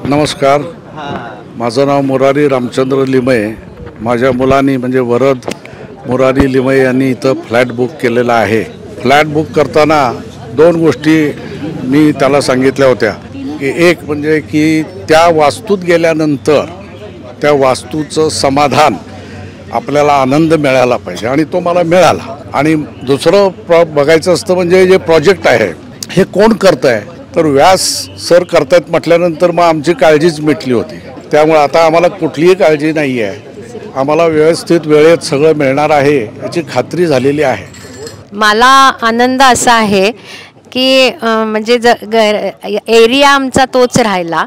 नमस्कार, माझं नाव मुरारी रामचंद्र लिमये. माझ्या मुलांनी म्हणजे वरद मुरारी लिमये यांनी इथं फ्लॅट बुक केलेला आहे. फ्लॅट बुक करताना दोन गोष्टी मी त्याला सांगितल्या होत्या की एक म्हणजे की त्या वास्तूत गेल्यानंतर त्या वास्तूचं समाधान आपल्याला आनंद मिळाला पाहिजे आणि तो मला मिळाला. आणि दुसरं बघायचं असतं म्हणजे जे प्रोजेक्ट आहे हे कोण करतं आहे, तर व्यास सर करतात म्हटल्यानंतर मग आमची काळजीच मिटली होती. त्यामुळे आता आम्हाला कुठलीही काळजी नाही आहे. आम्हाला व्यवस्थित वेळेत सगळं मिळणार आहे याची खात्री झालेली आहे. मला आनंद असा आहे की म्हणजे एरिया आमचा तोच राहिला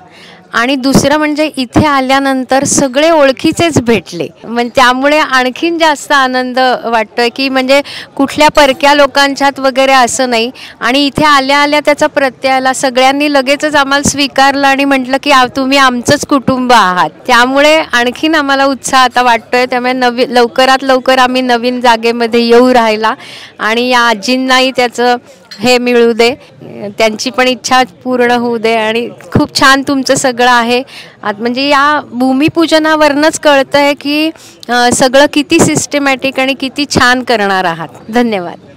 आणि दुसरं म्हणजे इथे आल्यानंतर सगळे ओळखीचेच भेटले. म्हणजे त्यामुळे आणखीन जास्त आनंद वाटतोय की म्हणजे कुठल्या परक्या लोकांच्यात वगैरे असं नाही. आणि इथे आल्या आल्या त्याचा प्रत्यय आला. सगळ्यांनी लगेचच आम्हाला स्वीकारलं आणि म्हटलं की तुम्ही आमचंच कुटुंब आहात. त्यामुळे आणखीन आम्हाला उत्साह आता वाटतोय. त्यामुळे लवकरात लवकर आम्ही नवीन जागेमध्ये येऊ राहिला आणि या आजींनाही त्याचं हे मिळू दे, त्यांची पण इच्छा पूर्ण होऊ दे. आणि खूप छान तुमचं सगळं आहे. म्हणजे या भूमिपूजनावरनंच कळतं आहे की सगळं किती सिस्टमॅटिक आणि किती छान करणार आहात. धन्यवाद.